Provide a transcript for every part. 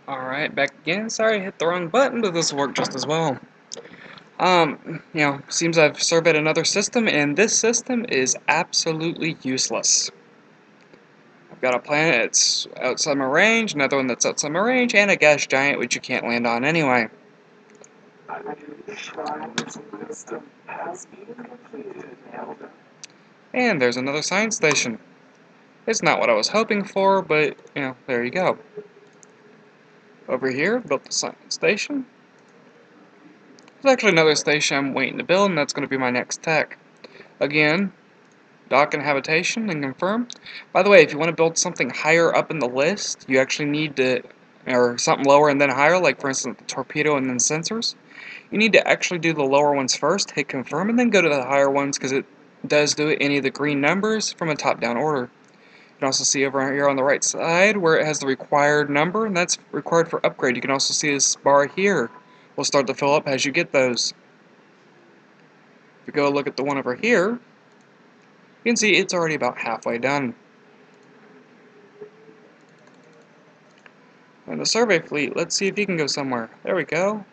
Alright, back again. Sorry, I hit the wrong button, but this will work just as well. Seems I've surveyed another system, and this system is absolutely useless. I've got a planet that's outside my range, another one that's outside my range, and a gas giant which you can't land on anyway. And there's another science station. It's not what I was hoping for, but, there you go. Over here, built the science station. There's actually another station I'm waiting to build, and that's going to be my next tech. Again, dock and habitation and confirm. By the way, if you want to build something higher up in the list, you actually need to, or something lower and then higher, like for instance the torpedo and then sensors. You need to actually do the lower ones first, hit confirm, and then go to the higher ones because it does do any of the green numbers from a top-down order. You can also see over here on the right side where it has the required number, and that's required for upgrade. You can also see this bar here will start to fill up as you get those. If you go look at the one over here, you can see it's already about halfway done. And the survey fleet, let's see if he can go somewhere. There we go.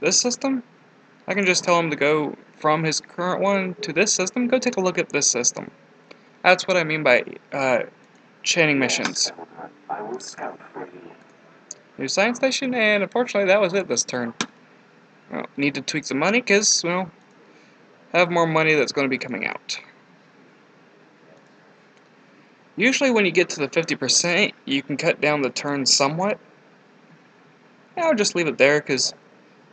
This system, I can just tell him to go from his current one to this system. Go take a look at this system. That's what I mean by chaining missions. New science station, and unfortunately that was it this turn. Well, need to tweak some money because, well, have more money that's going to be coming out. Usually when you get to the 50%, you can cut down the turns somewhat. I'll just leave it there because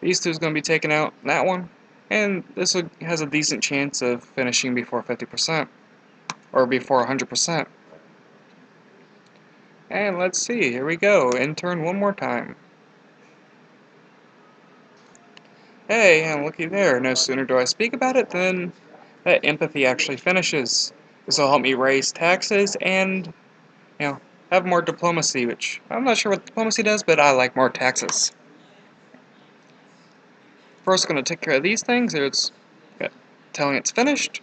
these two is going to be taken out, that one, and this one has a decent chance of finishing before 50%, or before 100%. And let's see, here we go, in turn one more time. Hey, and looky there, no sooner do I speak about it than that empathy actually finishes. This will help me raise taxes and, have more diplomacy, which I'm not sure what diplomacy does, but I like more taxes. First, going to take care of these things. It's telling it's finished.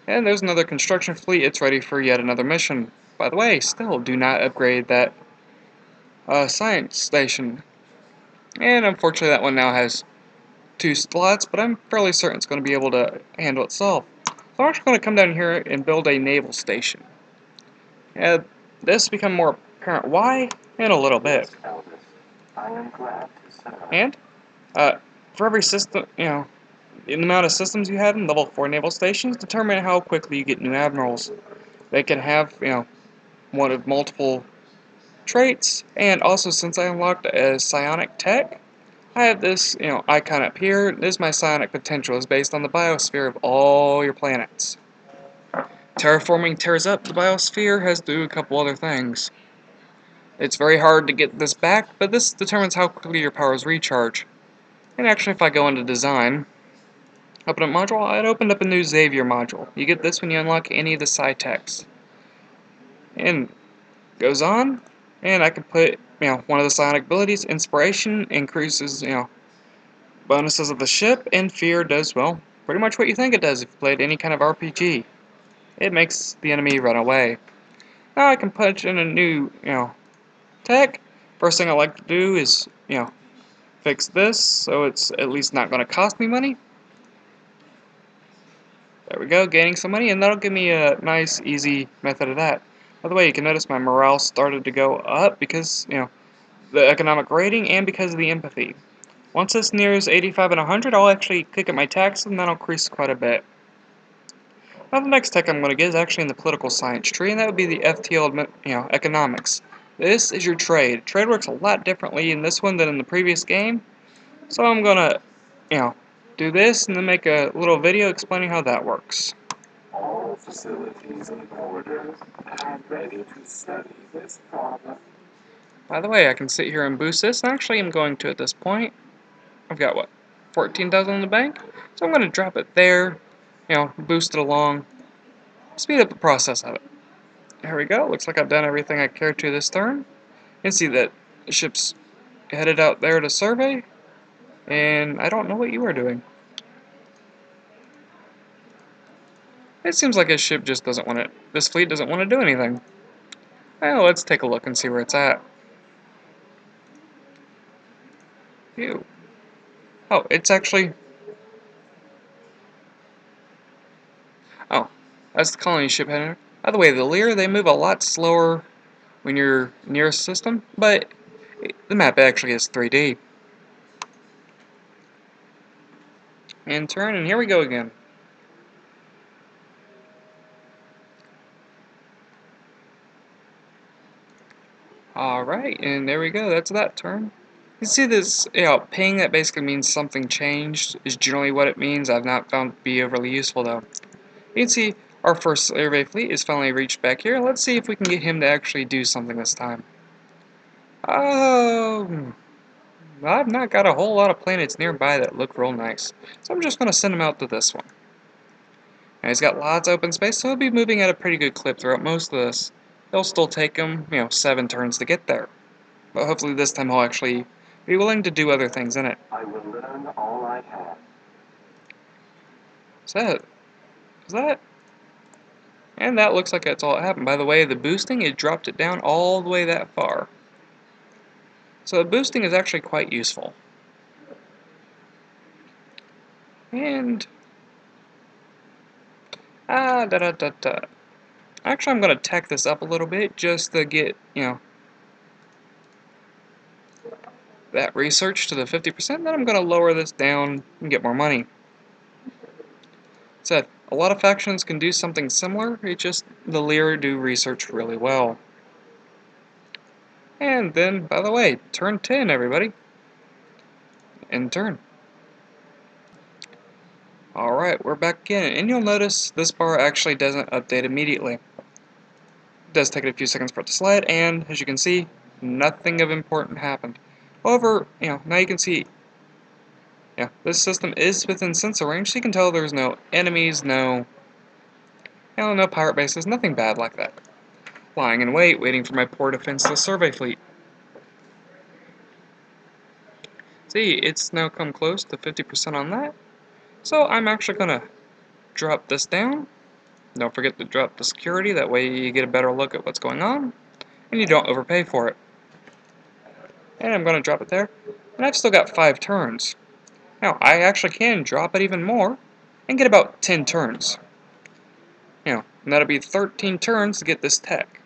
And there's another construction fleet. It's ready for yet another mission. By the way, still do not upgrade that science station. And unfortunately, that one now has 2 slots, but I'm fairly certain it's going to be able to handle itself. So I'm actually going to come down here and build a naval station. And this will become more apparent why in a little bit. And for every system, in the amount of systems you have in level 4 naval stations, determine how quickly you get new admirals. They can have, one of multiple traits, and also since I unlocked a psionic tech, I have this, icon up here. This is my psionic potential. It's based on the biosphere of all your planets. Terraforming tears up the biosphere, has to do a couple other things. It's very hard to get this back, but this determines how quickly your powers recharge. And actually, if I go into design, open up module, I'd opened up a new Xavier module. You get this when you unlock any of the psi techs. And goes on, and I could put, one of the psionic abilities, inspiration, increases, bonuses of the ship, and fear does, well, pretty much what you think it does if you played any kind of RPG. It makes the enemy run away. Now I can punch in a new, tech. First thing I like to do is, fix this, so it's at least not going to cost me money. There we go, gaining some money, and that'll give me a nice, easy method of that. By the way, you can notice my morale started to go up because, the economic rating and because of the empathy. Once this nears 85 and 100, I'll actually click at my taxes, and that'll increase quite a bit. Now the next tech I'm going to get is actually in the political science tree, and that would be the FTL, economics. This is your trade. Trade works a lot differently in this one than in the previous game, so I'm going to, do this and then make a little video explaining how that works. All facilities in order and ready to study this problem. By the way, I can sit here and boost this, and actually I'm going to at this point. I've got, what, 14,000 in the bank? So I'm going to drop it there, boost it along, speed up the process of it. There we go, looks like I've done everything I care to this turn. You can see that the ship's headed out there to survey, and I don't know what you are doing. It seems like his ship just doesn't want to, this fleet doesn't want to do anything. Well, let's take a look and see where it's at. Ew. Oh, it's actually... Oh, that's the colony ship heading. By the way, the Lear, they move a lot slower when you're near a system, but the map actually is 3D. And turn, and here we go again. Alright, and there we go, that's that turn. You see this, ping that basically means something changed is generally what it means. I've not found it to be overly useful though. You can see our first survey fleet is finally reached back here. Let's see if we can get him to actually do something this time. Oh, I've not got a whole lot of planets nearby that look real nice. So I'm just going to send him out to this one. Now he's got lots of open space, so he'll be moving at a pretty good clip throughout most of this. It'll still take him, 7 turns to get there. But hopefully this time he'll actually be willing to do other things in it. I will learn all I can. Is that? Is that? And that looks like that's all that happened. By the way, the boosting, it dropped it down all the way that far. So the boosting is actually quite useful. And... Actually, I'm going to tack this up a little bit just to get, that research to the 50%. Then I'm going to lower this down and get more money. So, a lot of factions can do something similar, it's just the Lear do research really well. And then, by the way, turn 10, everybody. End turn. Alright, we're back in, and you'll notice this bar actually doesn't update immediately. It does take it a few seconds for it to slide, and as you can see, nothing of importance happened. However, now you can see, this system is within sensor range, so you can tell there's no enemies, no pirate bases, nothing bad like that. Lying in wait, waiting for my poor defenseless survey fleet. See, it's now come close to 50% on that. So I'm actually going to drop this down. Don't forget to drop the security, that way you get a better look at what's going on, and you don't overpay for it. And I'm going to drop it there, and I've still got 5 turns. Now, I actually can drop it even more, and get about 10 turns. And that'll be 13 turns to get this tech.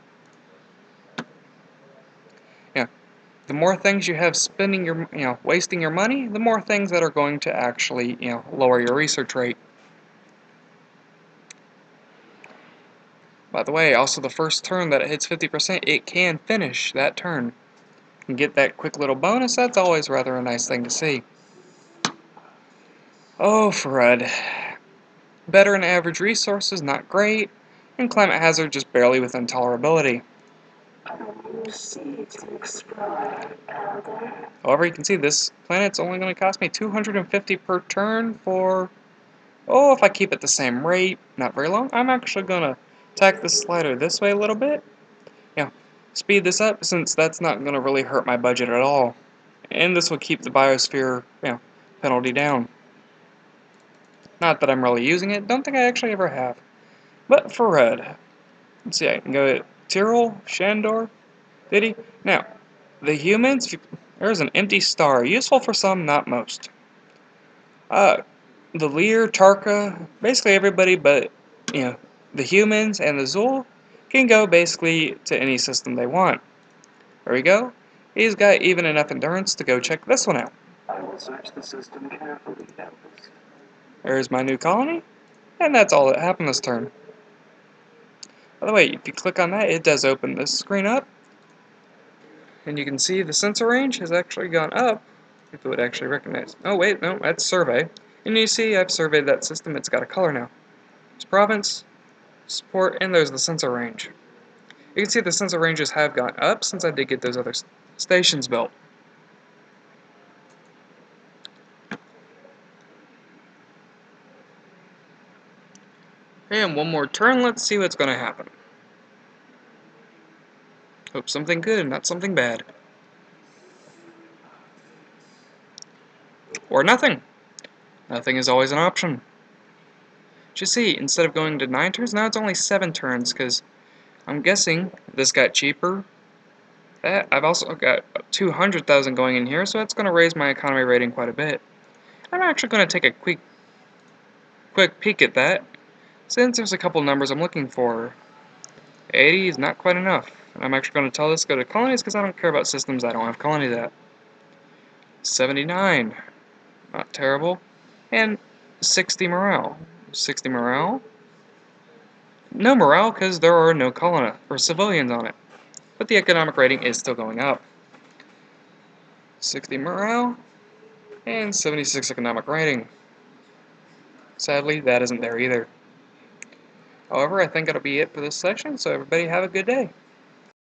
The more things you have spending your, wasting your money, the more things that are going to actually, lower your research rate. By the way, also the first turn that it hits 50%, it can finish that turn. And get that quick little bonus, that's always rather a nice thing to see. Oh, Fred. Better than average resources, not great, and climate hazard just barely within tolerability. However, you can see this planet's only going to cost me 250 per turn for, if I keep it the same rate, not very long. I'm actually going to tack the slider this way a little bit. Speed this up since that's not going to really hurt my budget at all. And this will keep the biosphere, penalty down. Not that I'm really using it, don't think I actually ever have. But for red, let's see, I can go to Tyrol, Shandor, Diddy. Now, the humans, there's an empty star, useful for some, not most. The Lear, Tarka, basically everybody but, the humans and the Zul can go basically to any system they want. There we go. He's got even enough endurance to go check this one out. I will search the system carefully, Elvis. There's my new colony, and that's all that happened this turn. By the way, if you click on that, it does open this screen up, and you can see the sensor range has actually gone up, if it would actually recognize. Oh wait, no, that's survey. And you see I've surveyed that system, it's got a color now. It's province, support, and there's the sensor range. You can see the sensor ranges have gone up since I did get those other stations built. And one more turn, let's see what's going to happen. Hope something good, not something bad. Or nothing. Nothing is always an option. But you see, instead of going to 9 turns, now it's only 7 turns, because I'm guessing this got cheaper. I've also got 200,000 going in here, so that's going to raise my economy rating quite a bit. I'm actually going to take a quick peek at that, since there's a couple numbers I'm looking for. 80 is not quite enough. And I'm actually going to tell this to go to colonies because I don't care about systems I don't have colonies at. 79, not terrible. And 60 morale. 60 morale? No morale because there are no colonists or civilians on it. But the economic rating is still going up. 60 morale and 76 economic rating. Sadly, that isn't there either. However, I think that'll be it for this section, so everybody have a good day.